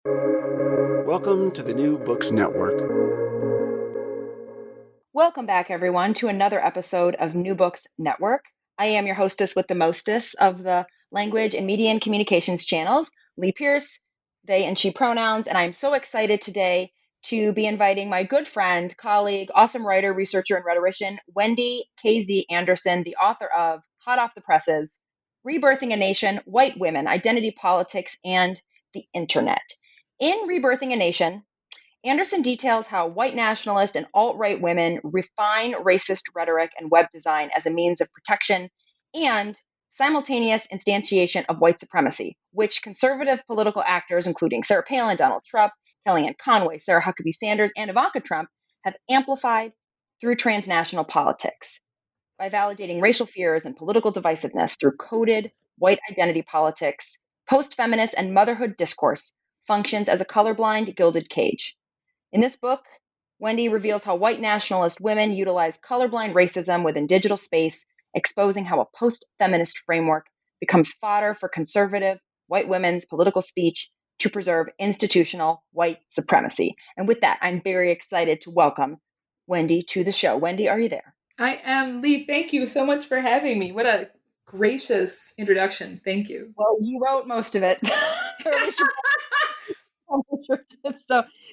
Welcome to the New Books Network. Welcome back, everyone, to another episode of New Books Network. I am your hostess with the mostess of the language and media and communications channels, Lee Pierce, they and she pronouns, and I'm so excited today to be inviting my good friend, colleague, awesome writer, researcher, and rhetorician, Wendy KZ Anderson, the author of Hot Off the Presses, Rebirthing a Nation, White Women, Identity Politics, and the Internet. In Rebirthing a Nation, Anderson details how white nationalist and alt-right women refine racist rhetoric and web design as a means of protection and simultaneous instantiation of white supremacy, which conservative political actors, including Sarah Palin, Donald Trump, Kellyanne Conway, Sarah Huckabee Sanders, and Ivanka Trump, have amplified through transnational politics. By validating racial fears and political divisiveness through coded white identity politics, post-feminist and motherhood discourse functions as a colorblind gilded cage. In this book, Wendy reveals how white nationalist women utilize colorblind racism within digital space, exposing how a post-feminist framework becomes fodder for conservative white women's political speech to preserve institutional white supremacy. And with that, I'm very excited to welcome Wendy to the show. Wendy, are you there? I am, Lee. Thank you so much for having me. What a gracious introduction. Thank you. Well, you wrote most of it. Or at least you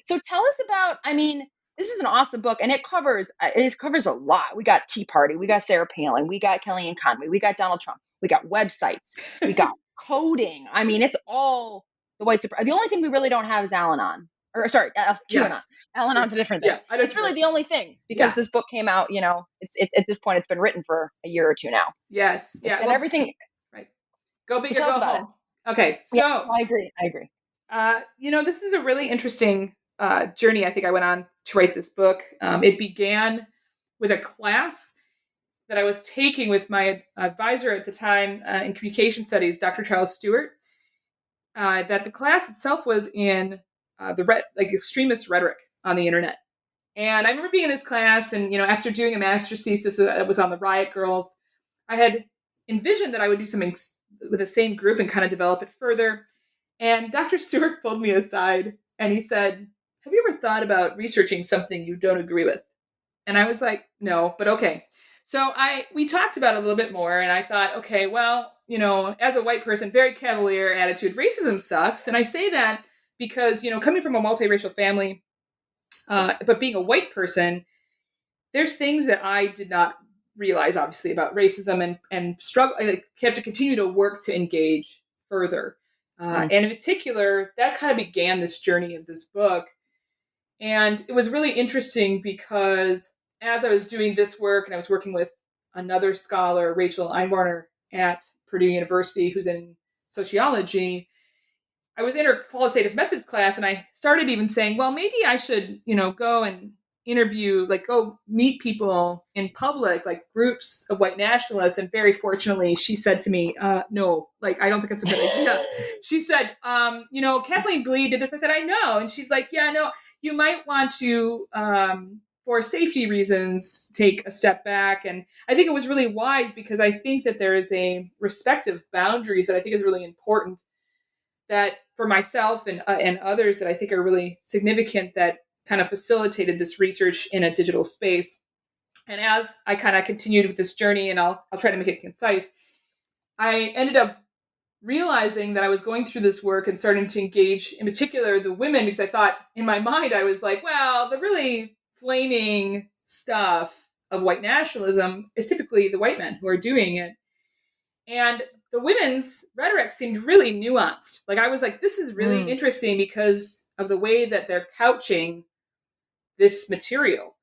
so tell us about, this is an awesome book and it covers a lot. We got Tea Party, we got Sarah Palin, we got Kellyanne Conway, we got Donald Trump, we got websites, we got coding. It's all the white supremacy. The only thing we really don't have is Al-Anon. Or sorry, QAnon. Yes. Al-Anon's a different thing. Yeah, it's really the only thing because this book came out, it's at this point it's been written for a year or two now. Yes. Yeah. And everything. Right. Go big so or go about home. It. Okay. So yeah, I agree. This is a really interesting journey I think I went on to write this book. It began with a class that I was taking with my advisor at the time in communication studies, Dr. Charles Stewart. That the class itself was in extremist rhetoric on the internet. And I remember being in this class and, after doing a master's thesis that was on the Riot Girls, I had envisioned that I would do something with the same group and kind of develop it further. And Dr. Stewart pulled me aside and he said, "Have you ever thought about researching something you don't agree with?" And I was like, "No, but okay." So we talked about it a little bit more and I thought, okay, well, as a white person, very cavalier attitude, racism sucks. And I say that because, coming from a multiracial family, but being a white person, there's things that I did not realize, obviously, about racism and struggle. I have to continue to work to engage further. And in particular, that kind of began this journey of this book. And it was really interesting because as I was doing this work and I was working with another scholar, Rachel Einwarner at Purdue University, who's in sociology, I was in her qualitative methods class and I started even saying, well, maybe I should, go and interview, go meet people in public, like groups of white nationalists. And very fortunately, she said to me, no, I don't think it's a good idea. She said, Kathleen Bleed did this. I said, I know. And she's like, yeah, no, you might want to, for safety reasons, take a step back. And I think it was really wise because I think that there is a respect of boundaries that I think is really important, that for myself and others that I think are really significant, that kind of facilitated this research in a digital space. And as I kind of continued with this journey, and I'll try to make it concise, I ended up realizing that I was going through this work and starting to engage, in particular, the women, because I thought in my mind, I was like, well, the really flaming stuff of white nationalism is typically the white men who are doing it. And the women's rhetoric seemed really nuanced. I was like, this is really interesting because of the way that they're couching this material.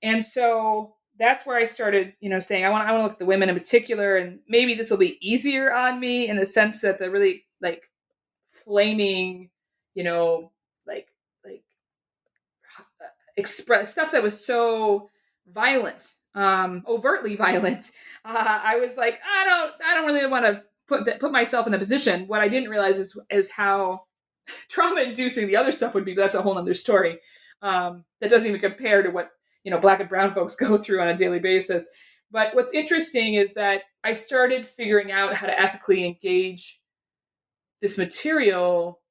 And so that's where I started, saying, I want to look at the women in particular, and maybe this will be easier on me in the sense that the really flaming, express stuff that was so violent, overtly violent. I was like, I don't really want to put myself in the position. What I didn't realize is how trauma-inducing the other stuff would be. But that's a whole other story. That doesn't even compare to what Black and brown folks go through on a daily basis. But what's interesting is that I started figuring out how to ethically engage this material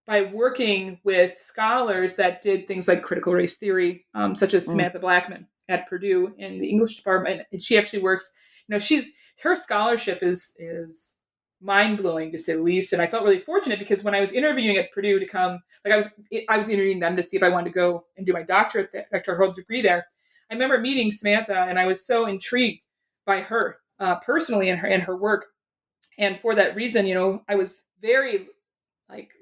by working with scholars that did things like critical race theory, such as Samantha Blackman at Purdue in the English department. And she actually works, her scholarship is mind blowing to say the least. And I felt really fortunate because when I was interviewing at Purdue to come, like I was interviewing them to see if I wanted to go and do my doctoral degree there. I remember meeting Samantha, and I was so intrigued by her personally and her work. And for that reason, I was very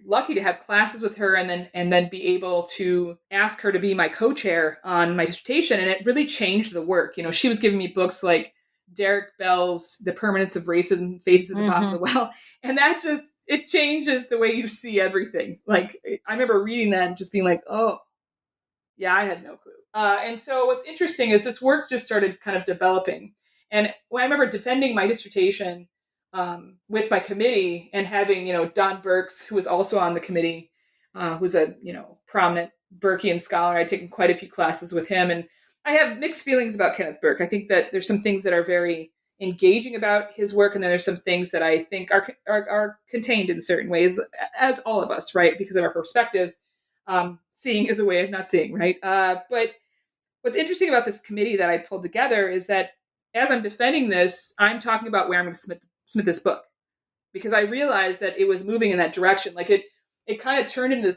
lucky to have classes with her and then be able to ask her to be my co-chair on my dissertation. And it really changed the work. She was giving me books like Derek Bell's The Permanence of Racism, Faces at the Bottom of the Well. And that it changes the way you see everything. Like, I remember reading that and just being like, oh, yeah, I had no clue. And so what's interesting is this work just started kind of developing. And when I remember defending my dissertation with my committee and having, Don Burks, who was also on the committee, who's a, prominent Burkean scholar. I'd taken quite a few classes with him. And I have mixed feelings about Kenneth Burke. I think that there's some things that are very engaging about his work. And then there's some things that I think are contained in certain ways, as all of us, right? Because of our perspectives. Seeing is a way of not seeing, right? But what's interesting about this committee that I pulled together is that as I'm defending this, I'm talking about where I'm going to submit this book, because I realized that it was moving in that direction. Like it kind of turned into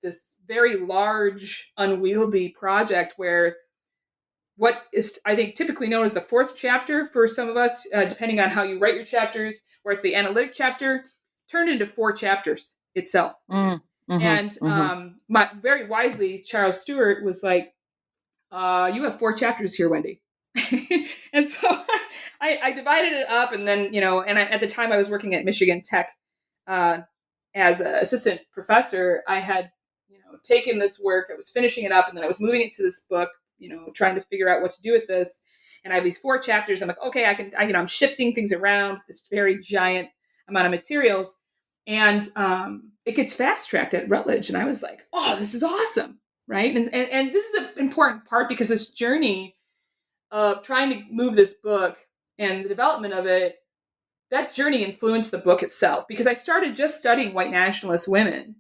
this very large, unwieldy project where what is, I think, typically known as the fourth chapter for some of us, depending on how you write your chapters, where it's the analytic chapter, turned into 4 chapters itself. And very wisely, Charles Stewart was like, you have 4 chapters here, Wendy. And so I divided it up, and then, at the time I was working at Michigan Tech as an assistant professor. I had, taken this work, I was finishing it up, and then I was moving it to this book, trying to figure out what to do with this. And I have these 4 chapters. I'm like, okay, I'm shifting things around, this very giant amount of materials. And it gets fast-tracked at Rutledge. And I was like, oh, this is awesome, right? And this is an important part, because this journey of trying to move this book and the development of it, that journey influenced the book itself, because I started just studying white nationalist women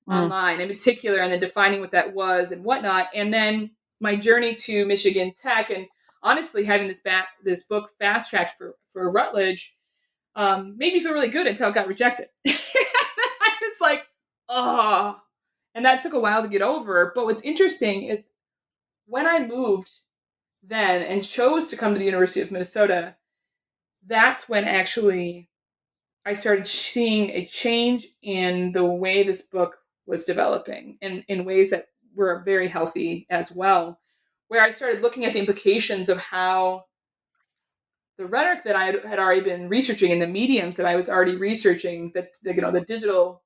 online in particular, and then defining what that was and whatnot. And then my journey to Michigan Tech, and honestly having this book fast-tracked for Rutledge made me feel really good until it got rejected. I was like, oh, and that took a while to get over. But what's interesting is when I moved then and chose to come to the University of Minnesota, that's when actually I started seeing a change in the way this book was developing, and in ways that were very healthy as well, where I started looking at the implications of how the rhetoric that I had already been researching and the mediums that I was already researching, the digital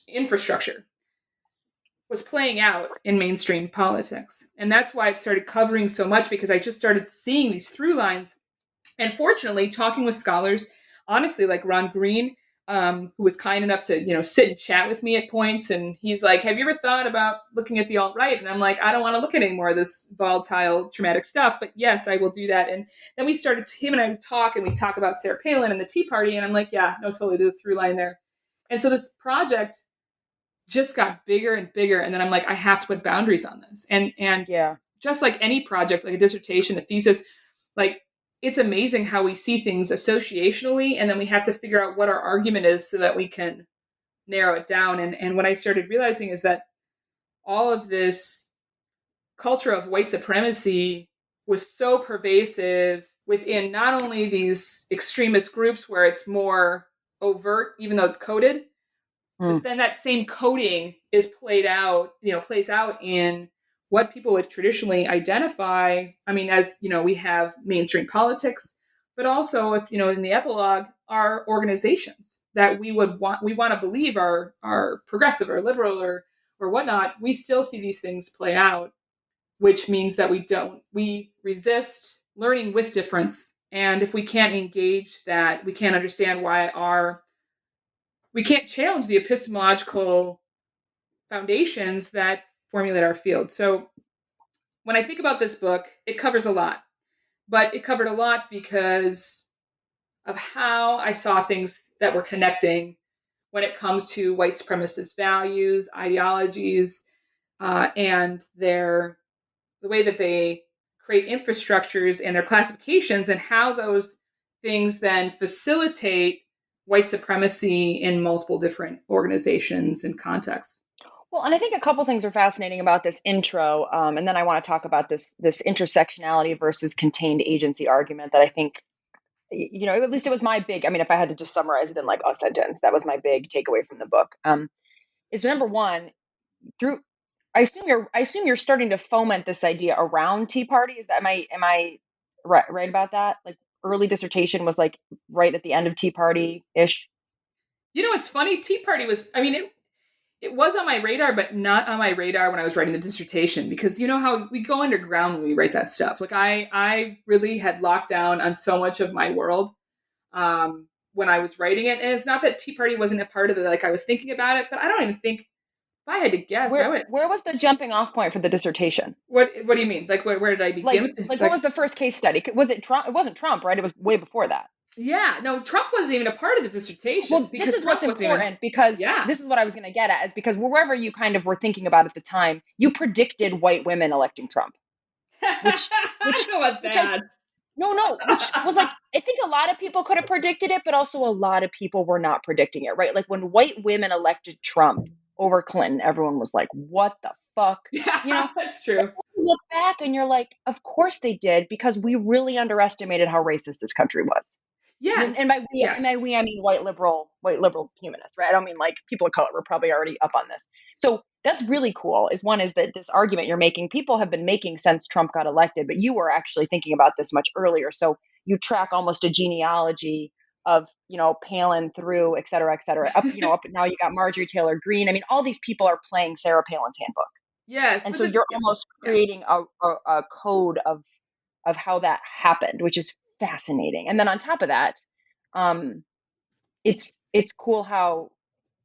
infrastructure, was playing out in mainstream politics. And that's why it started covering so much, because I just started seeing these through lines. And fortunately, talking with scholars, honestly, like Ron Green, who was kind enough to, sit and chat with me at points. And he's like, have you ever thought about looking at the alt-right? And I'm like, I don't want to look at any more of this volatile, traumatic stuff. But yes, I will do that. And then him and I would talk, and we talk about Sarah Palin and the Tea Party. And I'm like, yeah, no, totally, there's a through line there. And so this project just got bigger and bigger. And then I'm like, I have to put boundaries on this. And yeah, just like any project, like a dissertation, a thesis, like, it's amazing how we see things associationally, and then we have to figure out what our argument is so that we can narrow it down. And what I started realizing is that all of this culture of white supremacy was so pervasive within not only these extremist groups where it's more overt, even though it's coded, but then that same coding is plays out in what people would traditionally identify. I mean, as we have mainstream politics, but also, if in the epilogue, are organizations that we want to believe are progressive or liberal or whatnot. We still see these things play out, which means that we resist learning with difference. And if we can't engage that, we can't understand we can't challenge the epistemological foundations that formulate our field. So when I think about this book, it covers a lot, but it covered a lot because of how I saw things that were connecting when it comes to white supremacist values, ideologies, and the way that they create infrastructures and their classifications, and how those things then facilitate white supremacy in multiple different organizations and contexts. Well, and I think a couple things are fascinating about this intro, and then I want to talk about this intersectionality versus contained agency argument that I think, at least it was my big. I mean, if I had to just summarize it in like a sentence, that was my big takeaway from the book. Is number one, through I assume you're starting to foment this idea around Tea Party. Is that am I right about that? Like early dissertation was like right at the end of Tea Party ish. It's funny. Tea Party was, I mean, it was on my radar, but not on my radar when I was writing the dissertation, because you know how we go underground when we write that stuff. Like I really had locked down on so much of my world when I was writing it. And it's not that Tea Party wasn't a part of it. Like I was thinking about it, but I don't even think, if I had to guess, where was the jumping off point for the dissertation? What do you mean? Like where did I begin? Like what was the first case study? Was it Trump? It wasn't Trump, right? It was way before that. Yeah, no, Trump wasn't even a part of the dissertation. Well, this is what's important, because this is what I was going to get at, is because wherever you kind of were thinking about at the time, you predicted white women electing Trump. Which I don't know about that. Which was like, I think a lot of people could have predicted it, but also a lot of people were not predicting it, right? Like when white women elected Trump over Clinton, everyone was like, what the fuck? Yeah, that's true. You look back and you're like, of course they did, because we really underestimated how racist this country was. Yes. And by we, I mean white liberal humanists, right? I don't mean like people of color. We're probably already up on this. So that's really cool. Is that this argument you're making, people have been making since Trump got elected, but you were actually thinking about this much earlier. So you track almost a genealogy of, Palin through, et cetera, up, up now you got Marjorie Taylor Greene. I mean, all these people are playing Sarah Palin's handbook. Yes. And so you're almost creating a code of how that happened, which is fascinating. And then on top of that, it's cool how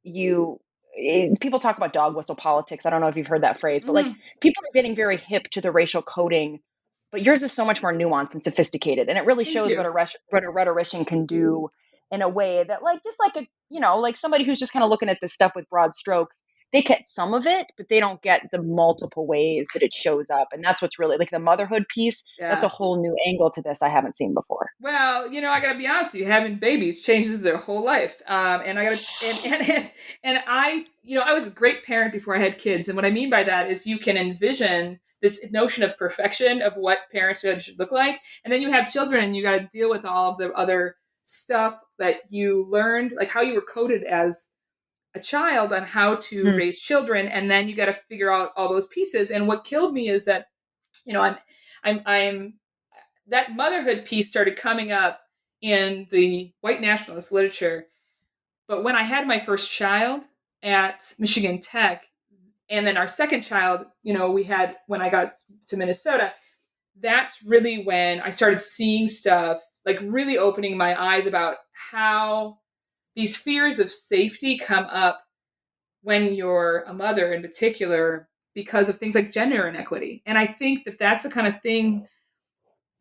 people talk about dog whistle politics. I don't know if you've heard that phrase, but like people are getting very hip to the racial coding, but yours is so much more nuanced and sophisticated. And it really shows what a rhetorician can do in a way that like, just like like somebody who's just kind of looking at this stuff with broad strokes, they get some of it, but they don't get the multiple ways that it shows up. And that's what's really like the motherhood piece. Yeah. That's a whole new angle to this I haven't seen before. Well, I gotta be honest with you, having babies changes their whole life. And I was a great parent before I had kids. And what I mean by that is you can envision this notion of perfection of what parenthood should look like. And then you have children and you got to deal with all of the other stuff that you learned, like how you were coded as a child on how to raise children, and then you got to figure out all those pieces. And what killed me is that, I'm that motherhood piece started coming up in the white nationalist literature. But when I had my first child at Michigan Tech, and then our second child, we had when I got to Minnesota, that's really when I started seeing stuff, like really opening my eyes about how these fears of safety come up when you're a mother in particular, because of things like gender inequity. And I think that that's the kind of thing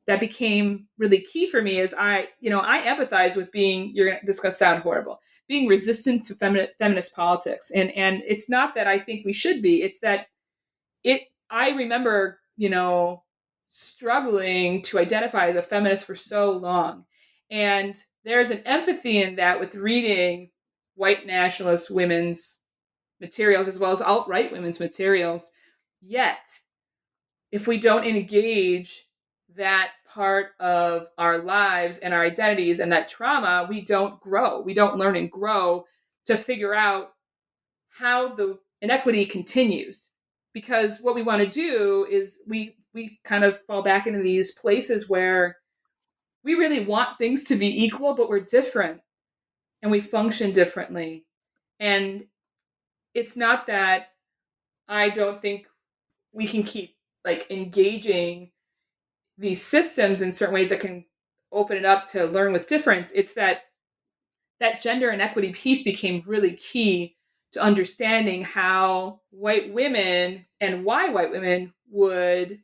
that became really key for me. Is I empathize with being, this is going to sound horrible, being resistant to feminist politics. And it's not that I think we should be, it's that I remember, struggling to identify as a feminist for so long. And there's an empathy in that with reading white nationalist women's materials as well as alt-right women's materials. Yet, if we don't engage that part of our lives and our identities and that trauma, we don't grow. We don't learn and grow to figure out how the inequity continues. Because what we want to do is we kind of fall back into these places where we really want things to be equal, but we're different and we function differently. And it's not that I don't think we can keep like engaging these systems in certain ways that can open it up to learn with difference. It's that gender inequity piece became really key to understanding how white women and why white women would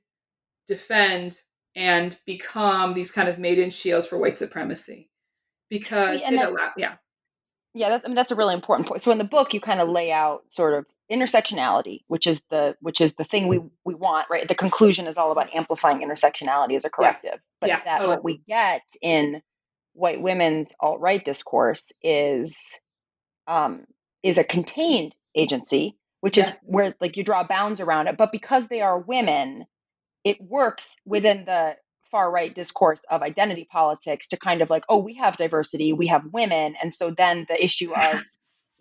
defend and become these kind of maiden shields for white supremacy. Because Yeah, that's a really important point. So in the book, you kind of lay out sort of intersectionality, which is the thing we want, right? The conclusion is all about amplifying intersectionality as a Yeah. corrective. But Yeah, that totally. what we get in white women's alt-right discourse is a contained agency, which is where like you draw bounds around it. But because they are women, it works within the far right discourse of identity politics to kind of like, oh, we have diversity, we have women. And so then the issue of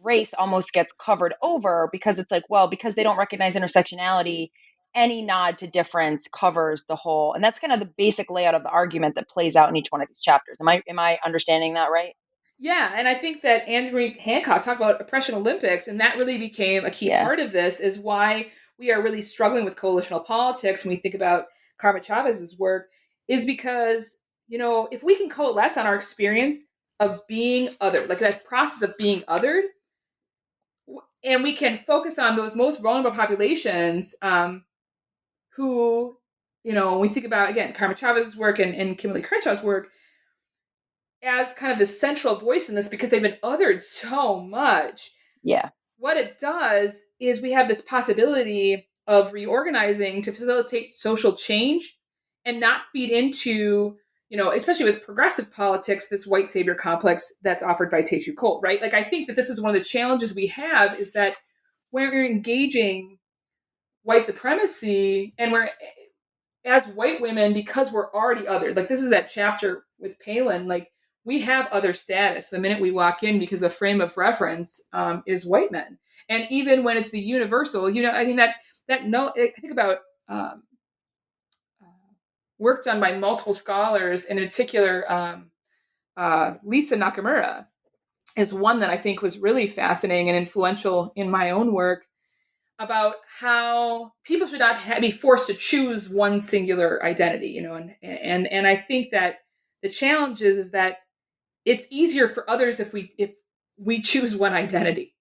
race almost gets covered over because it's like, well, because they don't recognize intersectionality, any nod to difference covers the whole. And that's kind of the basic layout of the argument that plays out in each one of these chapters. Am I understanding that right? Yeah, and I think that Anne Marie Hancock talked about oppression Olympics, and that really became a key part of this, is why we are really struggling with coalitional politics when we think about Carmen Chavez's work, is because, if we can coalesce on our experience of being othered, like that process of being othered, and we can focus on those most vulnerable populations who, when we think about, again, Carmen Chavez's work and Kimberly Crenshaw's work, as kind of the central voice in this because they've been othered so much. Yeah. What it does is we have this possibility of reorganizing to facilitate social change and not feed into, especially with progressive politics, this white savior complex that's offered by Tayshu Cole, right? Like, I think that this is one of the challenges we have, is that when we're engaging white supremacy and we're, as white women, because we're already othered, like this is that chapter with Palin, like we have other status the minute we walk in because the frame of reference is white men. And even when it's the universal, I mean, I think about work done by multiple scholars, and in particular, Lisa Nakamura is one that I think was really fascinating and influential in my own work, about how people should not be forced to choose one singular identity, and I think that the challenge is that it's easier for others if we choose one identity,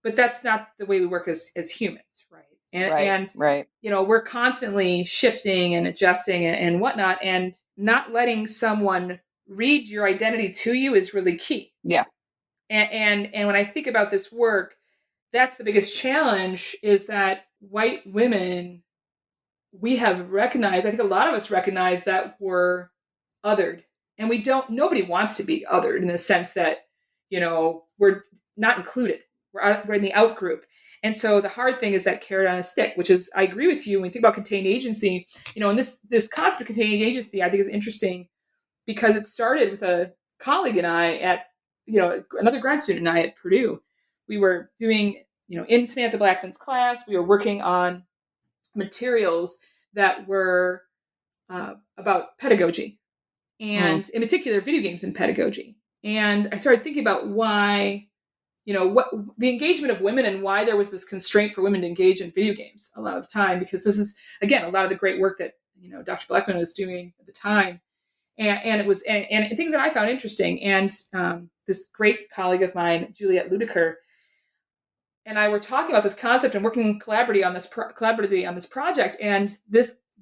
but that's not the way we work as humans, right? And right. We're constantly shifting and adjusting and whatnot, and not letting someone read your identity to you is really key. Yeah. And when I think about this work, that's the biggest challenge, is that white women, we have recognized, I think a lot of us recognize that we're othered, and nobody wants to be othered in the sense that, we're not included. We're in the out group. And so the hard thing is that carrot on a stick, which is, I agree with you when you think about contained agency, and this concept of contained agency, I think is interesting because it started with a colleague and I at, another grad student and I at Purdue. We were doing, in Samantha Blackman's class, we were working on materials that were about pedagogy, and in particular, video games and pedagogy. And I started thinking about why, what the engagement of women, and why there was this constraint for women to engage in video games a lot of the time, because this is, again, a lot of the great work that, Dr. Blackman was doing at the time. And it was, and things that I found interesting. And this great colleague of mine, Juliette Ludiker, and I were talking about this concept and working collaboratively on this project. And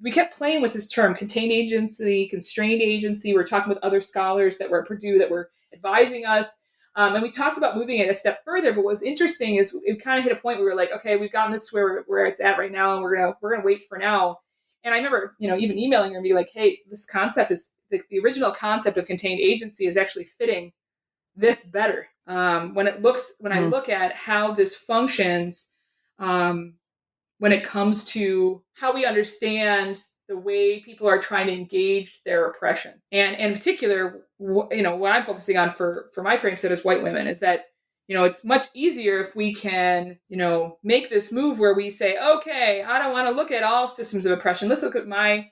we kept playing with this term, contained agency, constrained agency. We were talking with other scholars that were at Purdue that were advising us. And we talked about moving it a step further. But what was interesting is it kind of hit a point where we were like, okay, we've gotten this where it's at right now, and we're gonna wait for now. And I remember, even emailing her and being like, hey, this concept is the original concept of contained agency is actually fitting this better. When I look at how this functions, when it comes to how we understand the way people are trying to engage their oppression, and in particular, what I'm focusing on for my frame set as white women is that, it's much easier if we can, make this move where we say, okay, I don't want to look at all systems of oppression. Let's look at my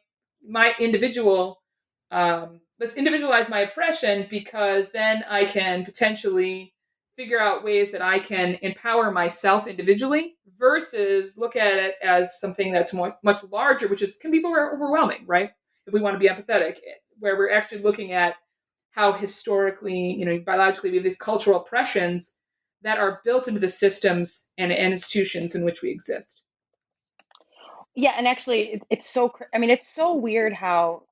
individual. Let's individualize my oppression, because then I can potentially figure out ways that I can empower myself individually, versus look at it as something that's much larger, which can be more overwhelming, right? If we want to be empathetic, where we're actually looking at how historically, biologically, we have these cultural oppressions that are built into the systems and institutions in which we exist. Yeah, and actually, it's so weird how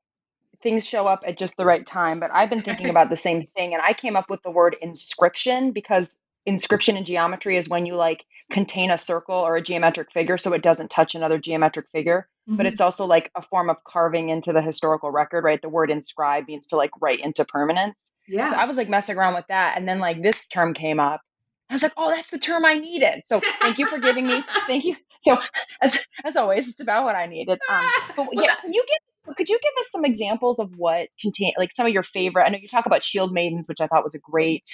things show up at just the right time, but I've been thinking about the same thing, and I came up with the word inscription because inscription in geometry is when you like contain a circle or a geometric figure so it doesn't touch another geometric figure. But it's also like a form of carving into the historical record, right? The word inscribe means to like write into permanence. Yeah. So I was like messing around with that, and then like this term came up. I was like, oh, that's the term I needed. So thank you for giving me. Thank you. So as always, it's about what I needed. But Well, yeah, could you give us some examples of what contain like some of your favorite? I know you talk about shield maidens, which I thought was a great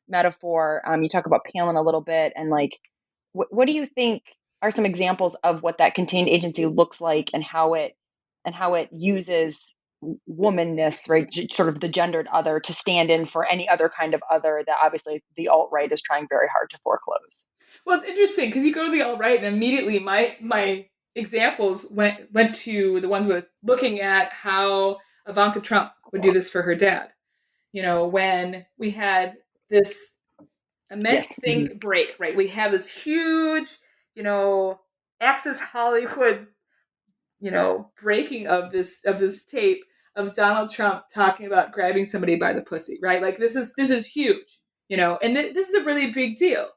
metaphor. You talk about Palin a little bit, and like, what do you think are some examples of what that contained agency looks like, and how it uses womanness, right? Sort of the gendered other to stand in for any other kind of other that obviously the alt-right is trying very hard to foreclose. Well, it's interesting because you go to the alt-right and immediately my examples went to the ones with looking at how Ivanka Trump would do this for her dad. When we had this immense think break, right? We have this huge, Access Hollywood, breaking of this tape of Donald Trump talking about grabbing somebody by the pussy, right? Like this is huge, and this is a really big deal.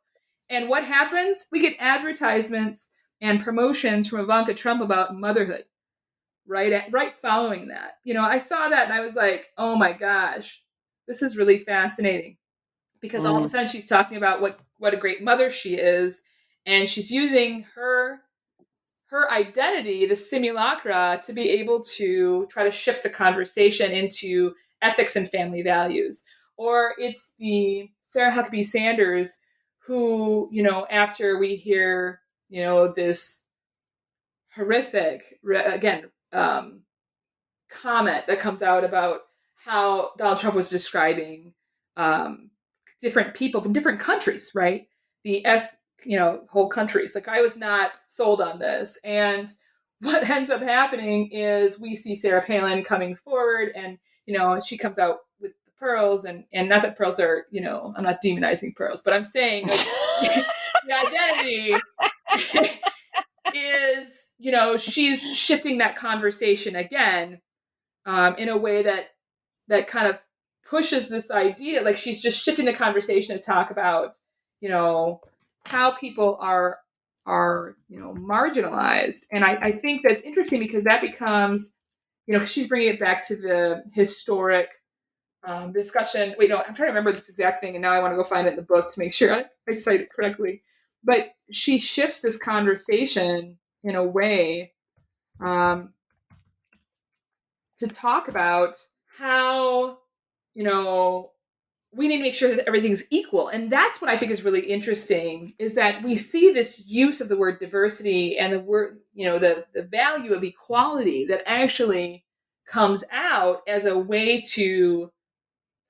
And what happens? We get advertisements and promotions from Ivanka Trump about motherhood, right following that. I saw that and I was like, oh my gosh, this is really fascinating, because all of a sudden she's talking about what a great mother she is, and she's using her identity, the simulacra, to be able to try to shift the conversation into ethics and family values. Or it's the Sarah Huckabee Sanders who, after we hear, this horrific, comment that comes out about how Donald Trump was describing different people from different countries, right? Whole countries. Like, I was not sold on this. And what ends up happening is we see Sarah Palin coming forward, and, she comes out with the pearls, and not that pearls are, I'm not demonizing pearls, but I'm saying like, the identity is, she's shifting that conversation again, in a way that kind of pushes this idea, like she's just shifting the conversation to talk about, how people are marginalized. And I think that's interesting because that becomes, she's bringing it back to the historic discussion. Wait, no, I'm trying to remember this exact thing, and now I want to go find it in the book to make sure I cite it correctly. But she shifts this conversation in a way to talk about how, we need to make sure that everything's equal. And that's what I think is really interesting, is that we see this use of the word diversity and the word, the value of equality that actually comes out as a way to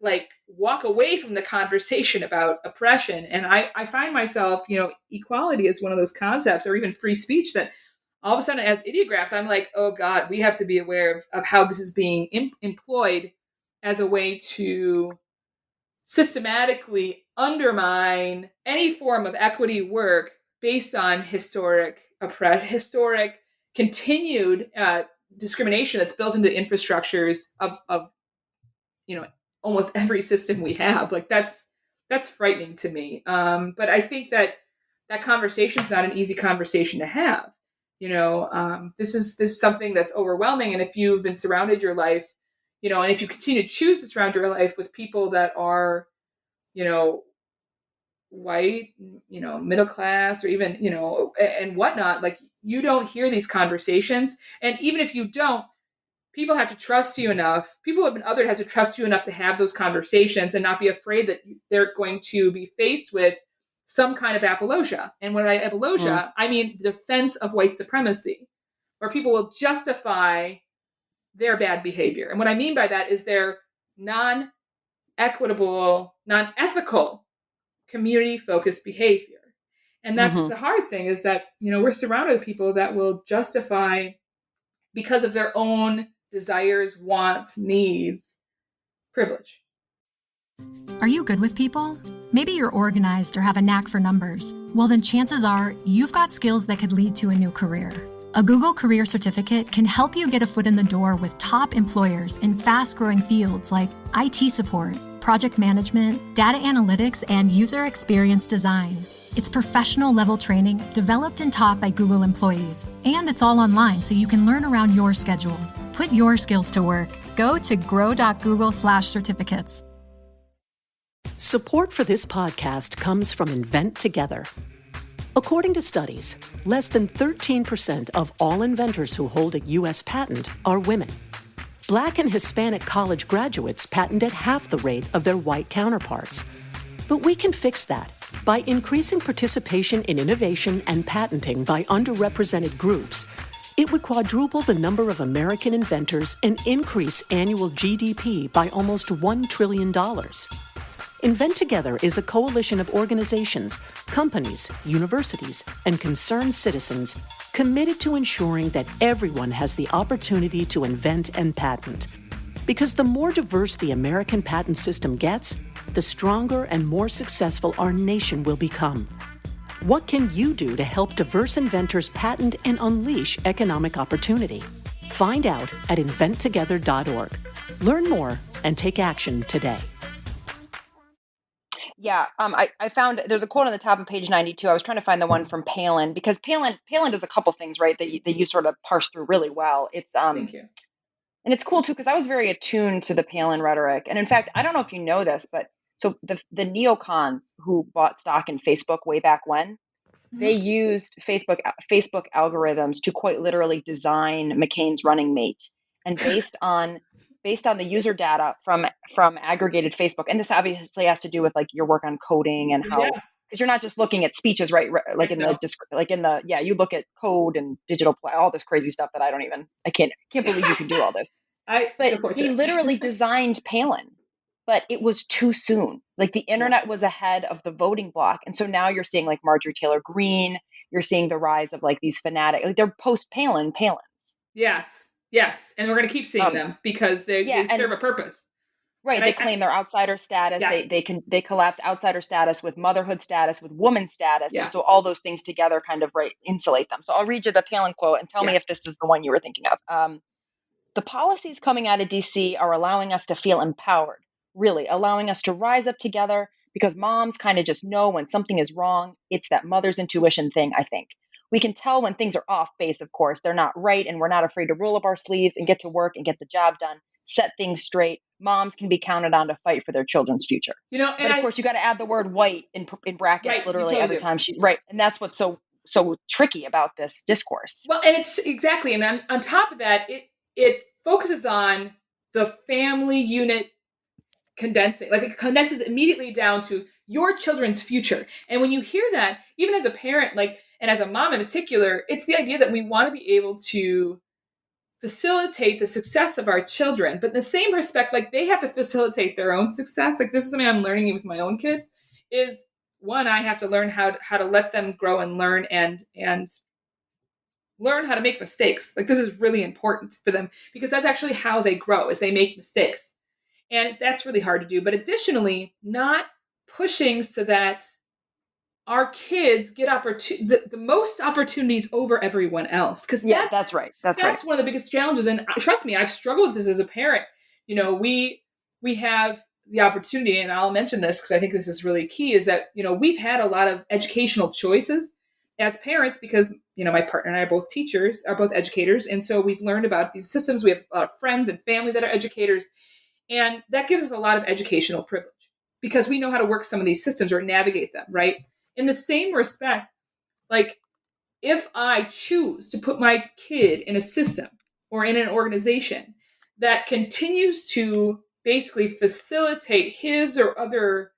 like walk away from the conversation about oppression. And I find myself, equality is one of those concepts, or even free speech, that all of a sudden as ideographs, I'm like, oh God, we have to be aware of how this is being employed as a way to systematically undermine any form of equity work based on historic continued discrimination that's built into infrastructures of almost every system we have. Like that's frightening to me. But I think that conversation is not an easy conversation to have. This is something that's overwhelming. And if you've been surrounded your life, and if you continue to choose to surround your life with people that are, white, middle class, or even, and whatnot, like you don't hear these conversations. And even if you don't, people have to trust you enough. People who have been othered has to trust you enough to have those conversations and not be afraid that they're going to be faced with some kind of apologia. And when I apologia, I mean the defense of white supremacy, where people will justify their bad behavior. And what I mean by that is their non-equitable, non-ethical, community-focused behavior. And that's the hard thing, is that, we're surrounded with people that will justify, because of their own desires, wants, needs, privilege. Are you good with people? Maybe you're organized or have a knack for numbers. Well, then chances are you've got skills that could lead to a new career. A Google Career Certificate can help you get a foot in the door with top employers in fast-growing fields like IT support, project management, data analytics, and user experience design. It's professional-level training developed and taught by Google employees, and it's all online so you can learn around your schedule. Put your skills to work. Go to grow.google/certificates. Support for this podcast comes from Invent Together. According to studies, less than 13% of all inventors who hold a U.S. patent are women. Black and Hispanic college graduates patent at half the rate of their white counterparts. But we can fix that by increasing participation in innovation and patenting by underrepresented groups. It would quadruple the number of American inventors and increase annual GDP by almost $1 trillion. Invent Together is a coalition of organizations, companies, universities, and concerned citizens committed to ensuring that everyone has the opportunity to invent and patent. Because the more diverse the American patent system gets, the stronger and more successful our nation will become. What can you do to help diverse inventors patent and unleash economic opportunity? Find out at inventtogether.org. Learn more and take action today. Yeah, I found there's a quote on the top of page 92. I was trying to find the one from Palin because Palin does a couple things, right, that you sort of parse through really well. It's Thank you. And it's cool too because I was very attuned to the Palin rhetoric. And in fact, I don't know if you know this, but so the neocons who bought stock in Facebook way back when, they used Facebook algorithms to quite literally design McCain's running mate. And based on the user data from aggregated Facebook, and this obviously has to do with like your work on coding and how, because you're not just looking at speeches, right? Like you look at code and digital play, all this crazy stuff that I can't believe you can do all this. But he literally designed Palin, but it was too soon. Like the internet was ahead of the voting bloc. And so now you're seeing like Marjorie Taylor Greene, you're seeing the rise of like these fanatic, like they're post-Palins. Yes. And we're going to keep seeing them because they serve a purpose. Right. They claim their outsider status. Yeah. They collapse outsider status with motherhood status, with woman status. Yeah. And so all those things together kind of insulate them. So I'll read you the Palin quote and tell me if this is the one you were thinking of. The policies coming out of DC are allowing us to feel empowered, really allowing us to rise up together because moms kind of just know when something is wrong. It's that mother's intuition thing, I think. We can tell when things are off base, of course. They're not right, and we're not afraid to roll up our sleeves and get to work and get the job done, set things straight. Moms can be counted on to fight for their children's future. But of course, you got to add the word white in brackets literally every time and that's what's so tricky about this discourse. Well, and it's exactly, and on top of that, it focuses on the family unit condensing, like it condenses immediately down to your children's future. And when you hear that, even as a parent, and as a mom in particular, it's the idea that we want to be able to facilitate the success of our children, but in the same respect, like they have to facilitate their own success. Like this is something I'm learning with my own kids is one, I have to learn how to let them grow and learn and learn how to make mistakes. Like this is really important for them because that's actually how they grow is they make mistakes. And that's really hard to do. But additionally, not pushing so that our kids get the most opportunities over everyone else. Because that's right. That's one of the biggest challenges. And trust me, I've struggled with this as a parent. We have the opportunity, and I'll mention this because I think this is really key, is that, we've had a lot of educational choices as parents because, my partner and I are both educators. And so we've learned about these systems. We have a lot of friends and family that are educators. And that gives us a lot of educational privilege because we know how to work some of these systems or navigate them, right? In the same respect, like if I choose to put my kid in a system or in an organization that continues to basically facilitate his or other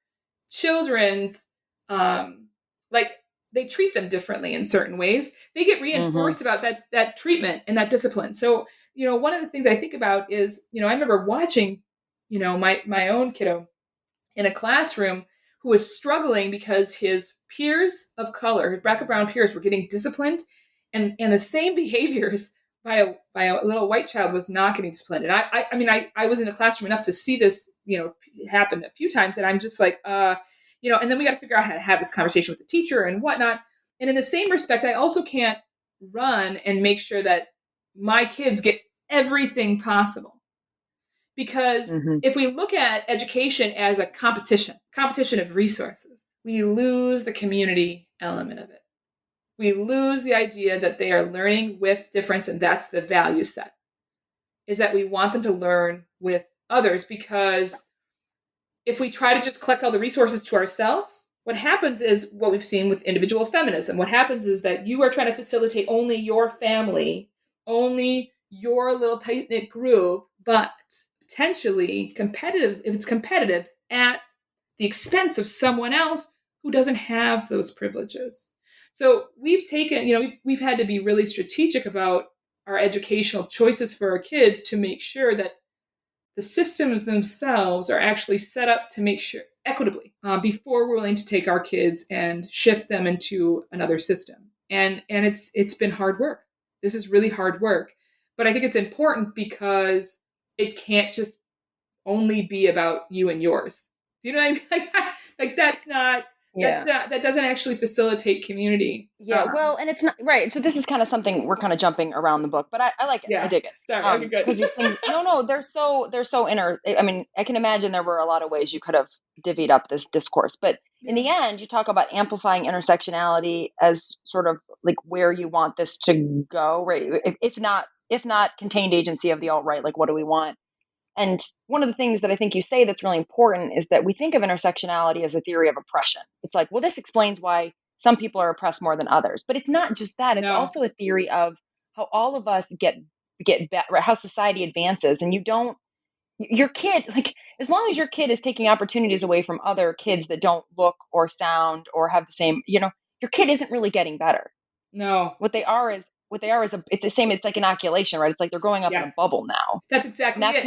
children's, they treat them differently in certain ways, they get reinforced about that treatment and that discipline. So, one of the things I think about is, I remember watching my own kiddo in a classroom who was struggling because his peers of color, his black and brown peers, were getting disciplined, and the same behaviors by a little white child was not getting disciplined. And I was in the classroom enough to see this, happen a few times, and I'm just like, and then we got to figure out how to have this conversation with the teacher and whatnot. And in the same respect, I also can't run and make sure that my kids get everything possible. Because if we look at education as a competition of resources, we lose the community element of it. We lose the idea that they are learning with difference, and that's the value set, is that we want them to learn with others. Because if we try to just collect all the resources to ourselves, what happens is what we've seen with individual feminism. What happens is that you are trying to facilitate only your family, only your little tight-knit group, but potentially competitive, if it's competitive, at the expense of someone else who doesn't have those privileges. So we've taken, we've had to be really strategic about our educational choices for our kids to make sure that the systems themselves are actually set up to make sure equitably before we're willing to take our kids and shift them into another system. And it's been hard work. This is really hard work, but I think it's important because it can't just only be about you and yours. Do you know what I mean? Like that doesn't actually facilitate community. Yeah, well, and it's not right. So this is kind of something we're kind of jumping around the book, but I like it. Yeah. I dig it. Sorry, okay, good. Because these things, they're so inner. I mean, I can imagine there were a lot of ways you could have divvied up this discourse, but in the end, you talk about amplifying intersectionality as sort of like where you want this to go, right? If not contained agency of the alt-right, like what do we want? And one of the things that I think you say that's really important is that we think of intersectionality as a theory of oppression. It's like, well, this explains why some people are oppressed more than others. But it's not just that. It's also a theory of how all of us get better, how society advances. And your kid, like, as long as your kid is taking opportunities away from other kids that don't look or sound or have the same, your kid isn't really getting better. No. What they are is it's the same. It's like inoculation, right? It's like they're growing up in a bubble now. That's exactly it.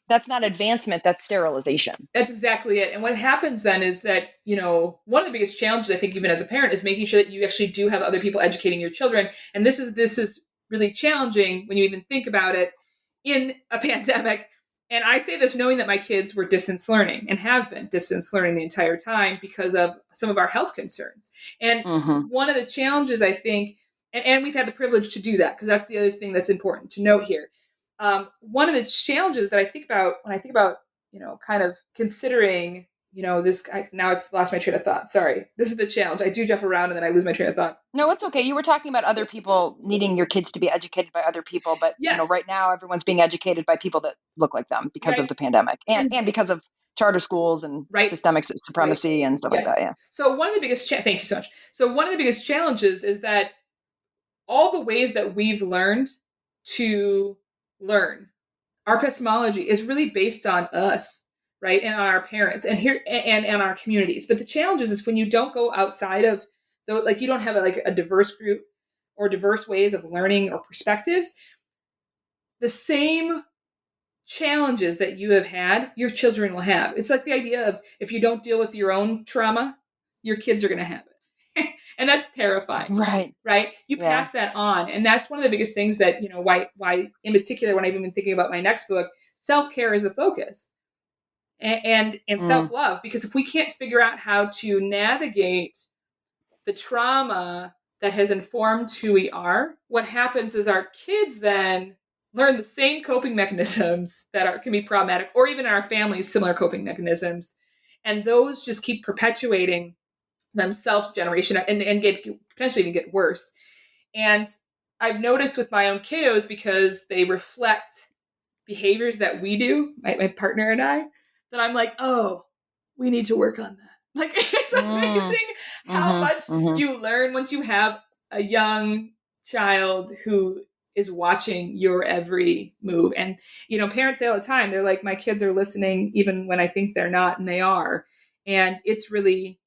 That's not advancement, that's sterilization. That's exactly it. And what happens then is that, one of the biggest challenges, I think, even as a parent, is making sure that you actually do have other people educating your children. And this is really challenging when you even think about it in a pandemic. And I say this knowing that my kids were distance learning and have been distance learning the entire time because of some of our health concerns. And one of the challenges, I think, and we've had the privilege to do that, because that's the other thing that's important to note here. One of the challenges that I think about when I think about, kind of considering, this, now I've lost my train of thought. Sorry. This is the challenge. I do jump around and then I lose my train of thought. No, it's okay. You were talking about other people needing your kids to be educated by other people, but right now everyone's being educated by people that look like them because of the pandemic and because of charter schools and systemic supremacy and stuff like that. Yeah. So one of the biggest, thank you so much. So one of the biggest challenges is that all the ways that we've learned to learn, our epistemology is really based on us, right? And on our parents and our communities. But the challenge is when you don't go outside of like you don't have a diverse group or diverse ways of learning or perspectives, the same challenges that you have had, your children will have. It's like the idea of if you don't deal with your own trauma, your kids are going to have it. And that's terrifying. Right. You pass that on. And that's one of the biggest things that, why in particular, when I've been thinking about my next book, self-care is the focus and self-love, because if we can't figure out how to navigate the trauma that has informed who we are, what happens is our kids then learn the same coping mechanisms that can be problematic, or even in our families, similar coping mechanisms. And those just keep perpetuating themselves generation and potentially even get worse. And I've noticed with my own kiddos, because they reflect behaviors that we do, my partner and I, that I'm like, oh, we need to work on that. Like, it's amazing how much you learn once you have a young child who is watching your every move. And, parents say all the time, they're like, my kids are listening even when I think they're not, and they are. And it's really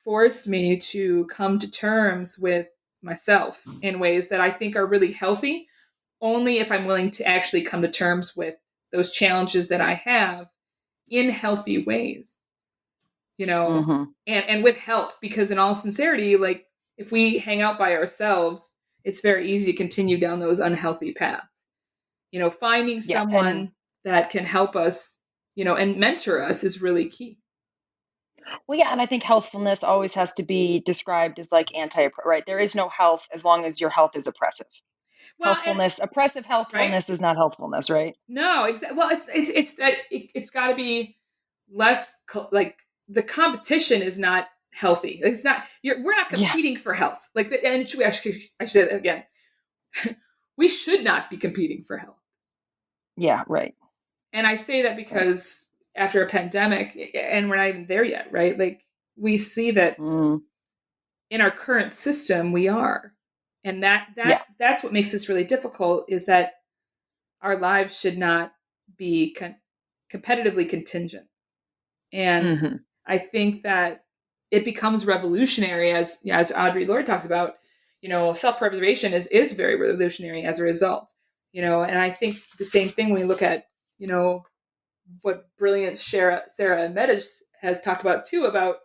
forced me to come to terms with myself in ways that I think are really healthy, only if I'm willing to actually come to terms with those challenges that I have in healthy ways, and with help, because in all sincerity, like if we hang out by ourselves, it's very easy to continue down those unhealthy paths. Finding someone that can help us, and mentor us is really key. Well, yeah, and I think healthfulness always has to be described as like right? There is no health as long as your health is oppressive. Well, and Oppressive right? healthfulness is not healthfulness, right? No, exactly. Well, it's that it's got to be less like the competition is not healthy. It's not. We're not Yeah. competing for health. Like, and I should say that again. We should not be competing for health. Yeah, right. And I say that because after a pandemic, and we're not even there yet, right? Like we see that in our current system, we are, and that's what makes this really difficult. Is that our lives should not be competitively contingent. And I think that it becomes revolutionary as Audre Lorde talks about, self-preservation is very revolutionary as a result, and I think the same thing when we look at, what brilliant Sarah Meadows has talked about too, about,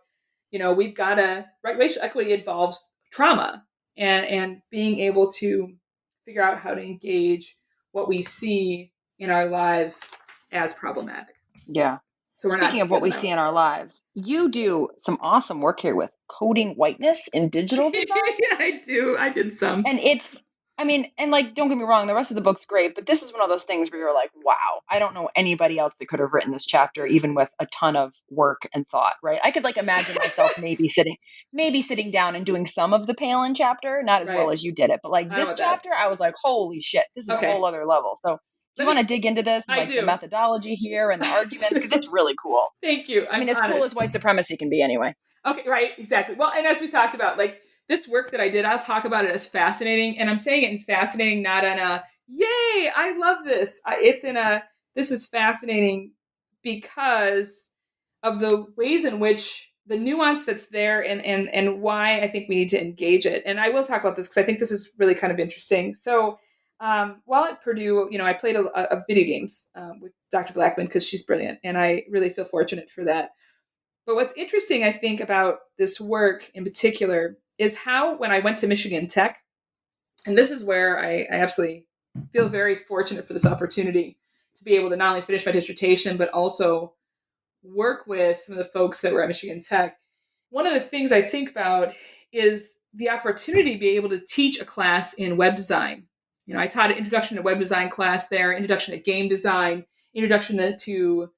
we've got racial equity involves trauma and being able to figure out how to engage what we see in our lives as problematic. Yeah. So we're Speaking not of what we see in our lives, you do some awesome work here with coding whiteness in digital design. Yeah, I do. I did some. And and like, don't get me wrong, the rest of the book's great, but this is one of those things where you're like, wow, I don't know anybody else that could have written this chapter, even with a ton of work and thought, right? I could like imagine myself maybe sitting down and doing some of the Palin chapter, not as well as you did it, but like this chapter, I was like, holy shit, this is a whole other level. So do you want to dig into this, and like the methodology here and the arguments? Because it's really cool. Thank you. I mean, as cool as white supremacy can be anyway. Okay, right, exactly. Well, and as we talked about, like this work that I did, I'll talk about it as fascinating. And I'm saying it in fascinating, not in a, yay, I love this. It's in a, this is fascinating because of the ways in which the nuance that's there and why I think we need to engage it. And I will talk about this because I think this is really kind of interesting. So while at Purdue, I played a video games with Dr. Blackman because she's brilliant. And I really feel fortunate for that. But what's interesting, I think, about this work in particular is how when I went to Michigan Tech, and this is where I absolutely feel very fortunate for this opportunity to be able to not only finish my dissertation, but also work with some of the folks that were at Michigan Tech. One of the things I think about is the opportunity to be able to teach a class in web design. I taught an introduction to web design class there, introduction to game design, introduction to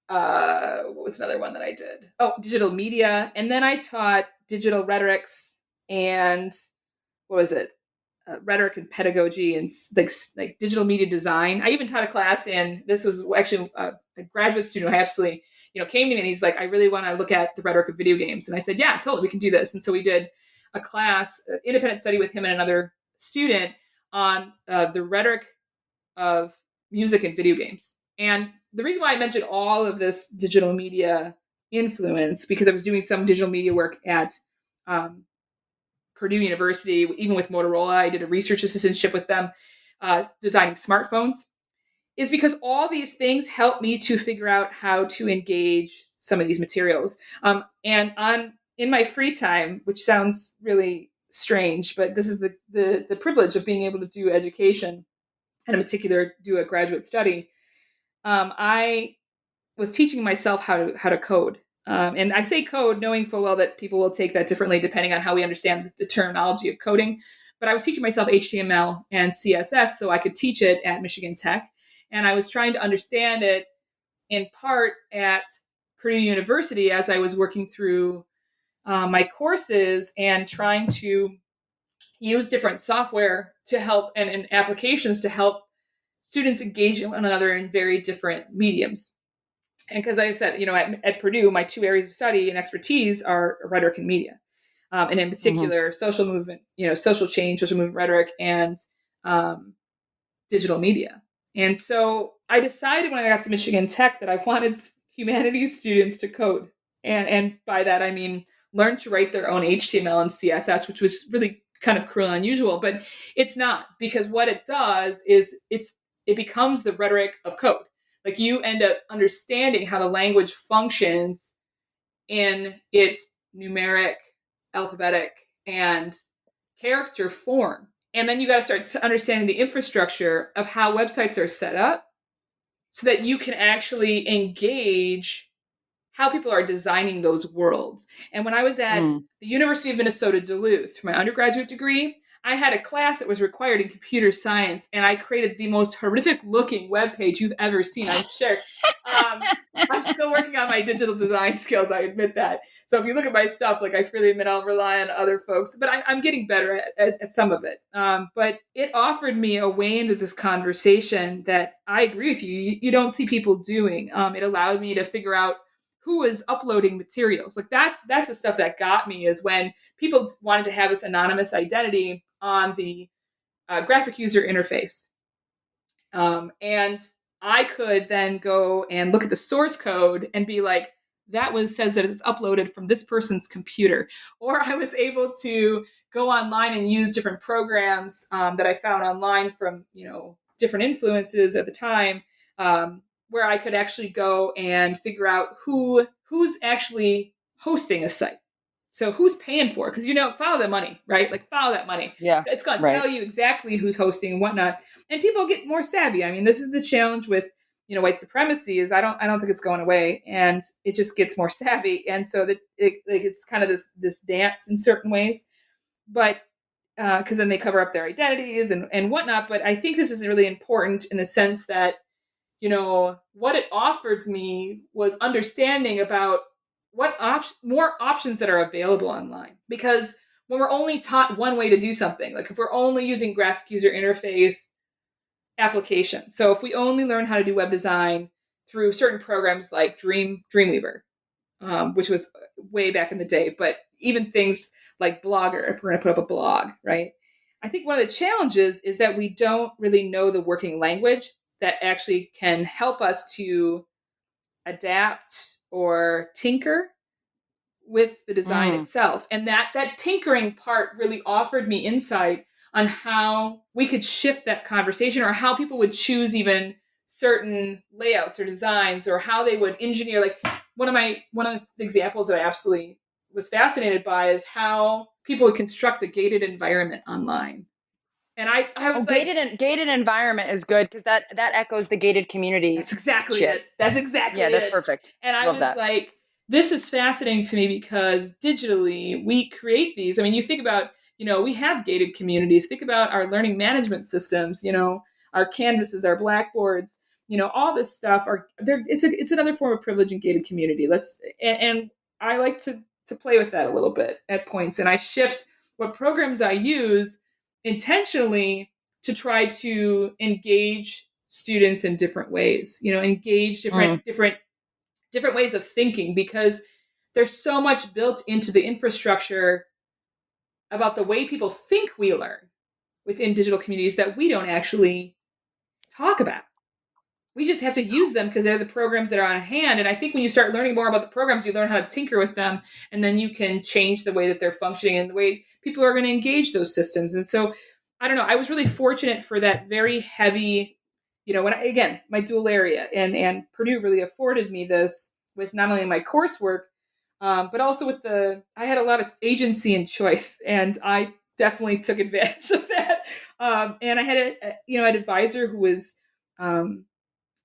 what was another one that I did? Oh, digital media. And then I taught digital rhetorics and what was it? Rhetoric and pedagogy and like digital media design. I even taught a class, and this was actually a graduate student who absolutely, came to me and he's like, I really want to look at the rhetoric of video games. And I said, yeah, totally, we can do this. And so we did a class, independent study with him and another student on the rhetoric of music and video games. And the reason why I mentioned all of this digital media influence, because I was doing some digital media work at Purdue University, even with Motorola. I did a research assistantship with them, designing smartphones, is because all these things help me to figure out how to engage some of these materials. And in my free time, which sounds really strange, but this is the privilege of being able to do education, and in particular do a graduate study. I was teaching myself how to code. And I say code knowing full well that people will take that differently depending on how we understand the terminology of coding. But I was teaching myself HTML and CSS so I could teach it at Michigan Tech. And I was trying to understand it in part at Purdue University as I was working through my courses and trying to use different software to help and applications to help students engage one another in very different mediums. And because I said, at Purdue, my two areas of study and expertise are rhetoric and media. And in particular, social movement, social change, social movement rhetoric, and digital media. And so I decided when I got to Michigan Tech that I wanted humanities students to code. And by that, I mean, learn to write their own HTML and CSS, which was really kind of cruel and unusual, but it's not, because what it does is it becomes the rhetoric of code. Like you end up understanding how the language functions in its numeric, alphabetic, and character form. And then you got to start understanding the infrastructure of how websites are set up so that you can actually engage how people are designing those worlds. And when I was at the University of Minnesota Duluth for my undergraduate degree, I had a class that was required in computer science, and I created the most horrific looking webpage you've ever seen, I'm sure. I'm still working on my digital design skills, I admit that. So if you look at my stuff, like I freely admit I'll rely on other folks, but I'm getting better at some of it. But it offered me a way into this conversation that I agree with you don't see people doing. It allowed me to figure out who is uploading materials. Like that's the stuff that got me, is when people wanted to have this anonymous identity on the graphic user interface. And I could then go and look at the source code and be like, says that it's uploaded from this person's computer. Or I was able to go online and use different programs that I found online from, different influences at the time, where I could actually go and figure out who's actually hosting a site. So who's paying for it? Because, follow the money, right? Like follow that money. Yeah. It's going to tell you exactly who's hosting and whatnot. And people get more savvy. I mean, this is the challenge with, white supremacy is I don't think it's going away, and it just gets more savvy. And so that it's kind of this dance in certain ways, but because then they cover up their identities and whatnot. But I think this is really important in the sense that, what it offered me was understanding about what more options that are available online. Because when we're only taught one way to do something, like if we're only using graphic user interface applications, so if we only learn how to do web design through certain programs like Dreamweaver, which was way back in the day, but even things like Blogger, if we're going to put up a blog, right? I think one of the challenges is that we don't really know the working language that actually can help us to adapt or tinker with the design itself. And that tinkering part really offered me insight on how we could shift that conversation, or how people would choose even certain layouts or designs, or how they would engineer. Like one of the examples that I absolutely was fascinated by is how people would construct a gated environment online. And I was like, gated environment is good, because that echoes the gated community. That's exactly shit. it. That's exactly it. Yeah, that's perfect. And I Love was that. like, this is fascinating to me, because digitally we create these. I mean, you think about, we have gated communities. Think about our learning management systems, our Canvases, our Blackboards, all this stuff are there. It's another form of privilege and gated community. And I like to play with that a little bit at points. And I shift what programs I use intentionally to try to engage students in different ways, engage different ways of thinking, because there's so much built into the infrastructure about the way people think we learn within digital communities that we don't actually talk about. We just have to use them because they're the programs that are on hand. And I think when you start learning more about the programs, you learn how to tinker with them, and then you can change the way that they're functioning and the way people are going to engage those systems. And so, I don't know, I was really fortunate for that very heavy, my dual area, and Purdue really afforded me this with not only my coursework, but also with I had a lot of agency and choice, and I definitely took advantage of that. And I had an advisor who was,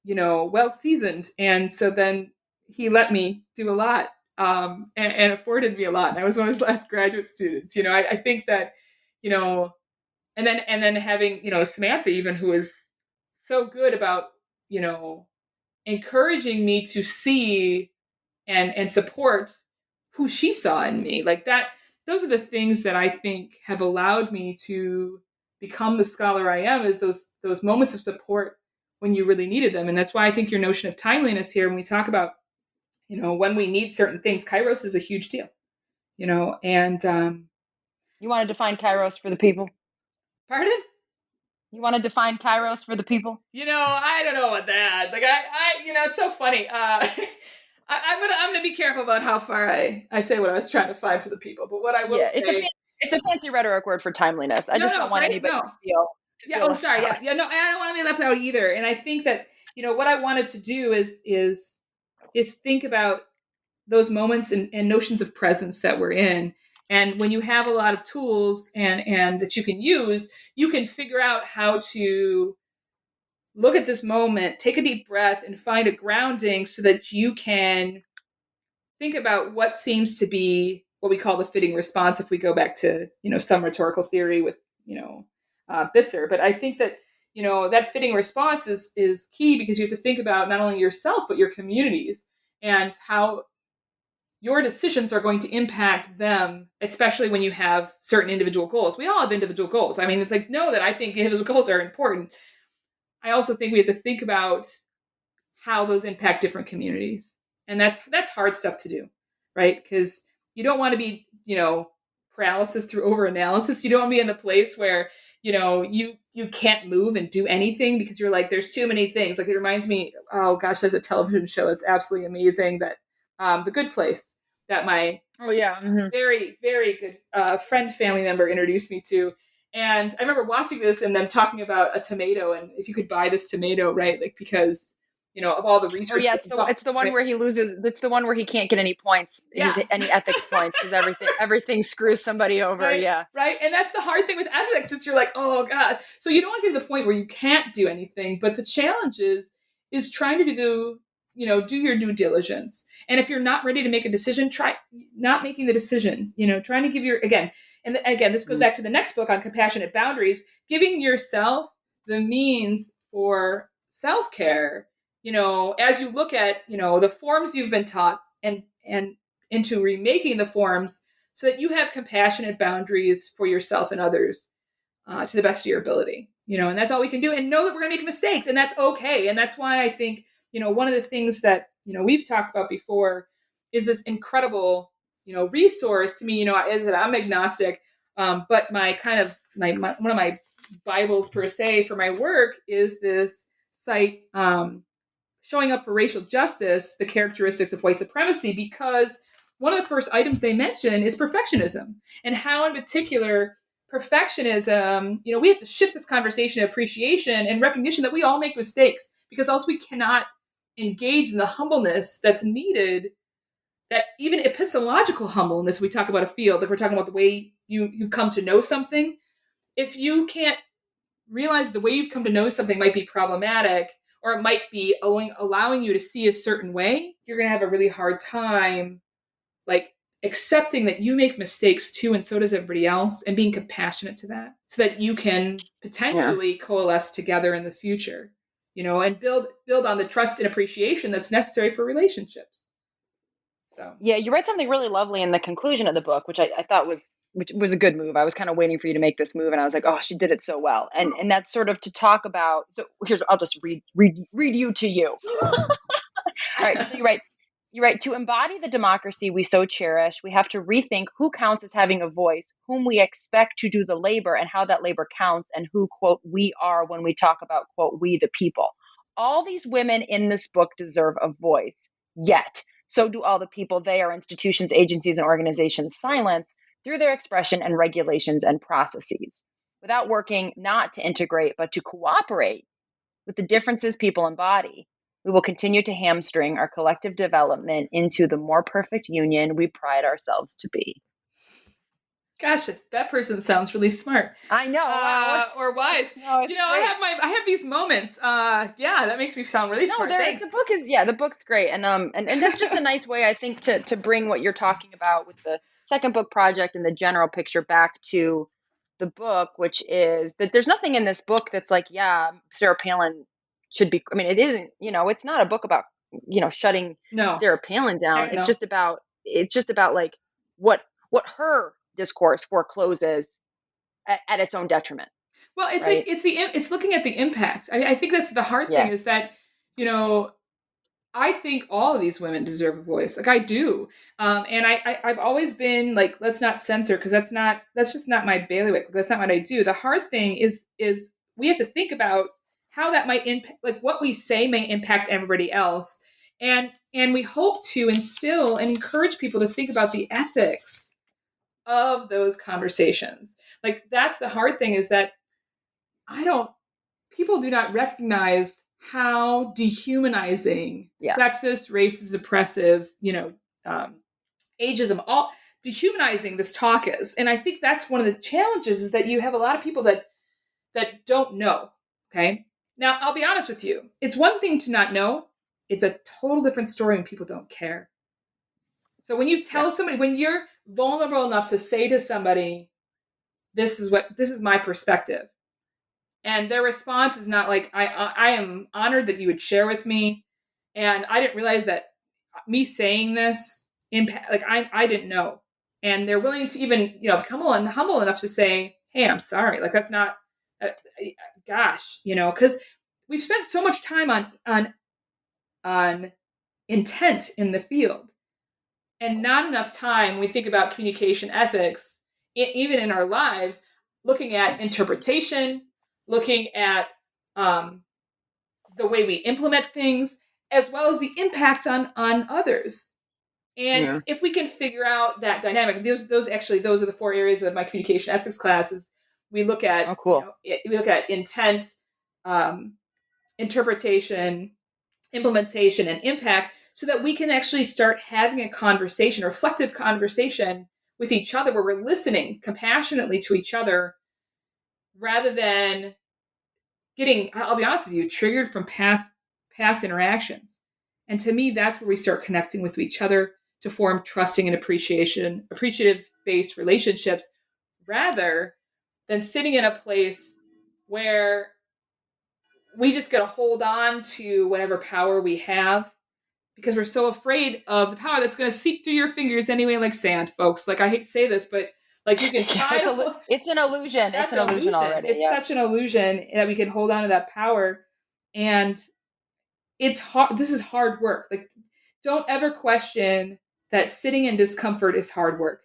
well seasoned. And so then he let me do a lot, and afforded me a lot. And I was one of his last graduate students. I think that, and then having, Samantha even, who is so good about, encouraging me to see and support who she saw in me. Like that, those are the things that I think have allowed me to become the scholar I am, is those moments of support when you really needed them. And that's why I think your notion of timeliness here, when we talk about, when we need certain things, Kairos is a huge deal, and You want to define Kairos for the people? Pardon? You want to define Kairos for the people? I don't know about that. Like I it's so funny. I'm gonna be careful about how far I say what I was trying to find for the people. But what I will say, it's a fancy rhetoric word for timeliness. I just don't want anybody to feel. Oh, sorry. Yeah. No, I don't want to be left out either. And I think that, what I wanted to do is think about those moments and notions of presence that we're in. And when you have a lot of tools and that you can use, you can figure out how to look at this moment, take a deep breath, and find a grounding so that you can think about what seems to be what we call the fitting response if we go back to, some rhetorical theory with, Bitzer. But I think that, that fitting response is key, because you have to think about not only yourself, but your communities and how your decisions are going to impact them, especially when you have certain individual goals. We all have individual goals. I mean, it's like, know that I think individual goals are important. I also think we have to think about how those impact different communities. And that's hard stuff to do, right? Because you don't want to be, paralysis through overanalysis. You don't want to be in the place where, you can't move and do anything because you're like, there's too many things. Like, it reminds me, oh gosh, there's a television show that's absolutely amazing, that The Good Place, that my very, very good friend, family member introduced me to. And I remember watching this and them talking about a tomato, and if you could buy this tomato, right? Like, because, of all the research. Oh yeah, it's the one, right? Where he loses. It's the one where he can't get any points, any ethics points, because everything screws somebody over. Right, yeah. Right. And that's the hard thing with ethics. It's you're like, oh God. So you don't want to get to the point where you can't do anything. But the challenge is trying to do your due diligence. And if you're not ready to make a decision, try not making the decision, trying to give this goes back to the next book on compassionate boundaries, giving yourself the means for self-care, as you look at, the forms you've been taught and into remaking the forms so that you have compassionate boundaries for yourself and others to the best of your ability, and that's all we can do, and know that we're going to make mistakes, and that's okay. And that's why I think, one of the things that, we've talked about before is this incredible, resource to me, is that I'm agnostic. But my kind of my one of my Bibles per se for my work is this site, Showing Up for Racial Justice, The Characteristics of White Supremacy, because one of the first items they mention is perfectionism, and how in particular perfectionism, we have to shift this conversation to appreciation and recognition that we all make mistakes, because else we cannot engage in the humbleness that's needed, that even epistemological humbleness. We talk about a field, like we're talking about the way you've come to know something. If you can't realize the way you've come to know something might be problematic, or it might be allowing you to see a certain way, you're going to have a really hard time, like, accepting that you make mistakes too, and so does everybody else, and being compassionate to that, so that you can potentially coalesce together in the future, and build on the trust and appreciation that's necessary for relationships. So yeah, you write something really lovely in the conclusion of the book, which I thought was a good move. I was kind of waiting for you to make this move, and I was like, oh, she did it so well. And that's sort of to talk about. So I'll just read you to you. All right. So you write, to embody the democracy we so cherish, we have to rethink who counts as having a voice, whom we expect to do the labor, and how that labor counts, and who, quote, we are when we talk about, quote, we the people. All these women in this book deserve a voice, yet so do all the people they, our institutions, agencies, and organizations, silence through their expression and regulations and processes. Without working not to integrate, but to cooperate with the differences people embody, we will continue to hamstring our collective development into the more perfect union we pride ourselves to be. Gosh, that person sounds really smart. I know, or wise. No, I have these moments. That makes me sound really smart. Thanks. The book's great, and that's just a nice way, I think, to bring what you're talking about with the second book project and the general picture back to the book, which is that there's nothing in this book that's like, Sarah Palin should be. I mean, it isn't. It's not a book about shutting Sarah Palin down. It's just about like what her discourse forecloses at its own detriment. Well, it's looking at the impact. I think that's the hard thing, is that, I think all of these women deserve a voice. Like, I do. And I've always been like, let's not censor, because that's just not my bailiwick. That's not what I do. The hard thing is we have to think about how that might impact, like what we say may impact everybody else. And we hope to instill and encourage people to think about the ethics of those conversations. Like, that's the hard thing, is that people do not recognize how dehumanizing sexist, racist, oppressive, ageism, all dehumanizing this talk is. And I think that's one of the challenges, is that you have a lot of people that don't know. Okay. Now, I'll be honest with you. It's one thing to not know. It's a total different story when people don't care. So when you tell somebody, when you're vulnerable enough to say to somebody, this is my perspective, and their response is not like, I am honored that you would share with me, and I didn't realize that me saying this impact, like I didn't know, and they're willing to even become humble enough to say, hey, I'm sorry, like that's not, gosh, because we've spent so much time on intent in the field, and not enough time when we think about communication ethics, even in our lives, looking at interpretation, looking at the way we implement things, as well as the impact on others. And if we can figure out that dynamic, those are the 4 areas of my communication ethics classes. We look at we look at intent, interpretation, implementation, and impact, so that we can actually start having a conversation, a reflective conversation with each other, where we're listening compassionately to each other, rather than getting, I'll be honest with you, triggered from past interactions. And to me, that's where we start connecting with each other to form trusting and appreciative-based relationships, rather than sitting in a place where we just got to hold on to whatever power we have, because we're so afraid of the power that's going to seep through your fingers anyway, like sand, folks. Like, I hate to say this, but like, you can try it's an illusion. It's an illusion already. It's such an illusion that we can hold on to that power. And it's hard. This is hard work. Like, don't ever question that sitting in discomfort is hard work,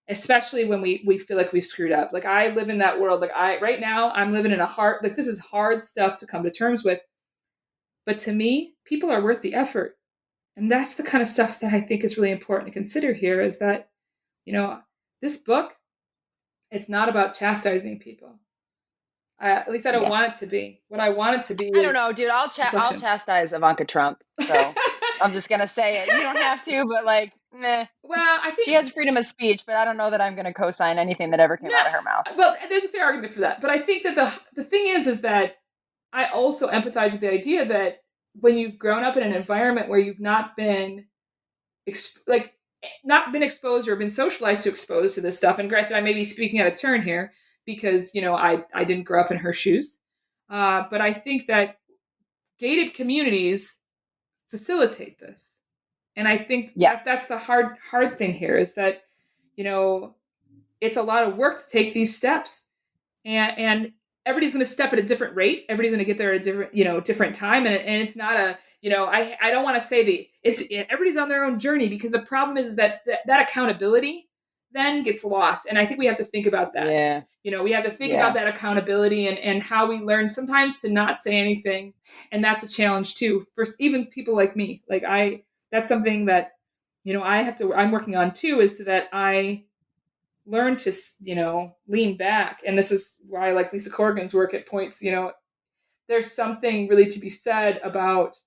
especially when we feel like we've screwed up. Like, I live in that world. Like, right now I'm living in this is hard stuff to come to terms with. But to me, people are worth the effort. And that's the kind of stuff that I think is really important to consider here, is that, this book, it's not about chastising people. At least I don't want it to be. What I want it to be I don't know, dude. I'll chastise Ivanka Trump. So I'm just going to say it. You don't have to, but like, meh. Well, I think she has freedom of speech, but I don't know that I'm going to co-sign anything that ever came out of her mouth. Well, there's a fair argument for that. But I think that the thing is that I also empathize with the idea that when you've grown up in an environment where you've not been exposed or been socialized to expose to this stuff, and granted, I may be speaking out of turn here because, I didn't grow up in her shoes. But I think that gated communities facilitate this. And I think that's the hard thing here, is that, it's a lot of work to take these steps, and everybody's going to step at a different rate. Everybody's going to get there at a different time. And it's not I don't want to say everybody's on their own journey, because the problem is that accountability then gets lost. And I think we have to think about that. Yeah. We have to think about that accountability and how we learn sometimes to not say anything. And that's a challenge too, for even people like me. Like, that's something that, I'm working on too, is so that I learn to, lean back. And this is why I like Lisa Corrigan's work at points. There's something really to be said about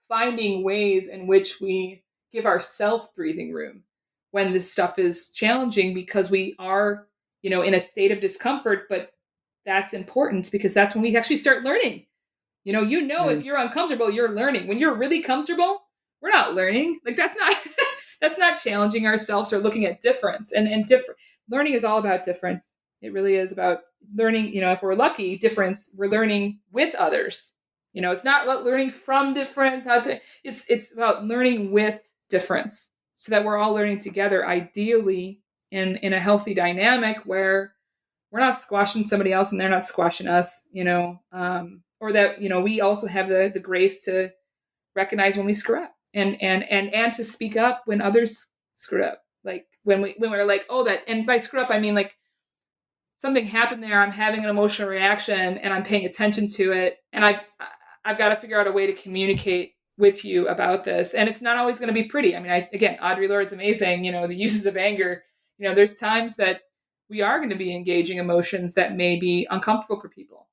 finding ways in which we give ourselves breathing room when this stuff is challenging, because we are, in a state of discomfort. But that's important, because that's when we actually start learning. If you're uncomfortable, you're learning. When you're really comfortable, we're not learning. Like, that's not that's not challenging ourselves or looking at difference. And different learning is all about difference. It really is about learning. If we're lucky, difference, we're learning with others. It's not about learning from different. It's about learning with difference, so that we're all learning together, ideally in a healthy dynamic where we're not squashing somebody else and they're not squashing us, or that, we also have the grace to recognize when we screw up and to speak up when others screw up. Like, when we're like, oh, that, and by screw up, I mean, like, something happened there, I'm having an emotional reaction and I'm paying attention to it. And I've got to figure out a way to communicate with you about this. And it's not always going to be pretty. I mean, again, Audre Lorde's amazing, the uses of anger. There's times that we are going to be engaging emotions that may be uncomfortable for people,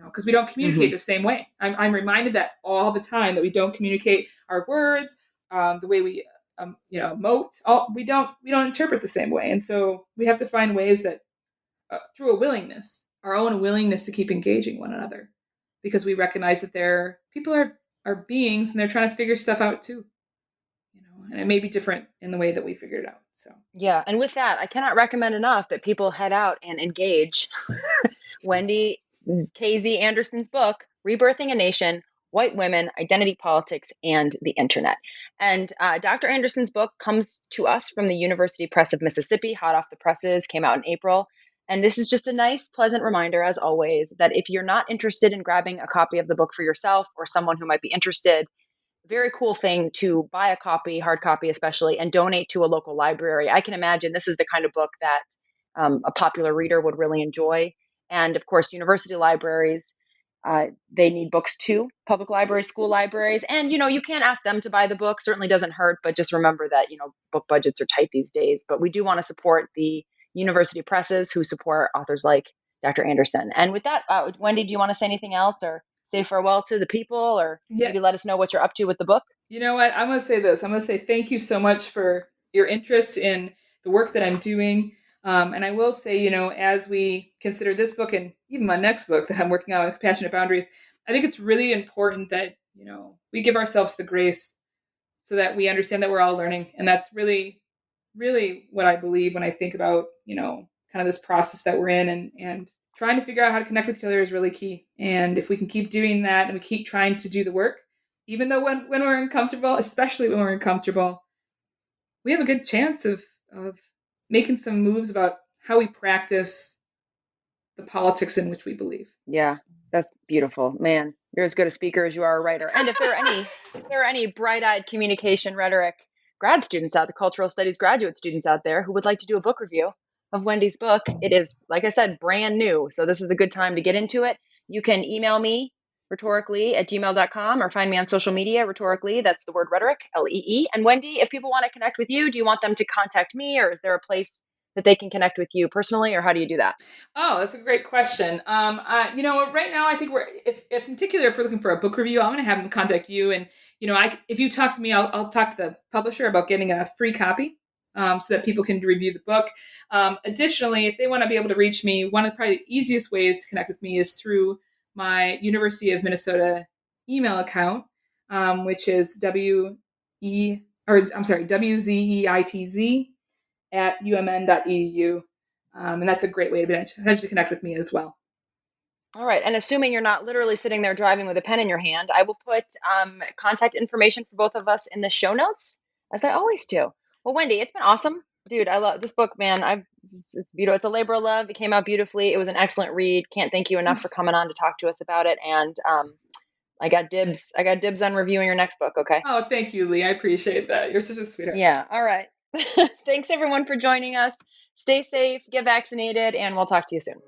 because we don't communicate the same way. I'm reminded that all the time, that we don't communicate our words, the way we, emote. We don't interpret the same way. And so we have to find ways that, through a willingness, our own willingness to keep engaging one another, because we recognize that people are beings and they're trying to figure stuff out too. and it may be different in the way that we figured it out. So yeah. And with that, I cannot recommend enough that people head out and engage Wendy KZ Anderson's book, Rebirthing a Nation, White Women, Identity Politics, and the Internet. And Dr. Anderson's book comes to us from the University Press of Mississippi, hot off the presses, came out in April. And this is just a nice, pleasant reminder, as always, that if you're not interested in grabbing a copy of the book for yourself or someone who might be interested, very cool thing to buy a copy, hard copy especially, and donate to a local library. I can imagine this is the kind of book that a popular reader would really enjoy. And of course, university libraries, they need books too, public libraries, school libraries. And, you can't ask them to buy the book, certainly doesn't hurt, but just remember that, book budgets are tight these days. But we do want to support the university presses who support authors like Dr. Anderson. And with that, Wendy, do you want to say anything else or say farewell to the people or maybe let us know what you're up to with the book? You know what? I'm going to say this. I'm going to say thank you so much for your interest in the work that I'm doing. And I will say, as we consider this book and even my next book that I'm working on with Compassionate Boundaries, I think it's really important that, we give ourselves the grace so that we understand that we're all learning. And that's really, really what I believe when I think about, kind of this process that we're in and trying to figure out how to connect with each other is really key. And if we can keep doing that and we keep trying to do the work, even though when we're uncomfortable, especially when we're uncomfortable, we have a good chance of making some moves about how we practice the politics in which we believe. Yeah, that's beautiful. Man, you're as good a speaker as you are a writer. And if there are any bright-eyed communication rhetoric grad students out, the cultural studies graduate students out there who would like to do a book review of Wendy's book, it is, like I said, brand new. So this is a good time to get into it. You can email me rhetorically@gmail.com or find me on social media, rhetorically. That's the word rhetoric, Lee. And Wendy, if people want to connect with you, do you want them to contact me or is there a place that they can connect with you personally, or how do you do that? Oh, that's a great question. Right now I think if in particular, if we're looking for a book review, I'm going to have them contact you. And, if you talk to me, I'll talk to the publisher about getting a free copy so that people can review the book. Additionally, if they want to be able to reach me, one of probably the easiest ways to connect with me is through my University of Minnesota email account, which is wzeitz@umn.edu. And that's a great way to potentially connect with me as well. All right. And assuming you're not literally sitting there driving with a pen in your hand, I will put contact information for both of us in the show notes, as I always do. Well, Wendy, it's been awesome. Dude, I love this book, man. It's beautiful. It's a labor of love. It came out beautifully. It was an excellent read. Can't thank you enough for coming on to talk to us about it. And I got dibs on reviewing your next book. Okay. Oh, thank you, Lee. I appreciate that. You're such a sweetheart. Yeah. All right. Thanks everyone for joining us. Stay safe, get vaccinated, and we'll talk to you soon.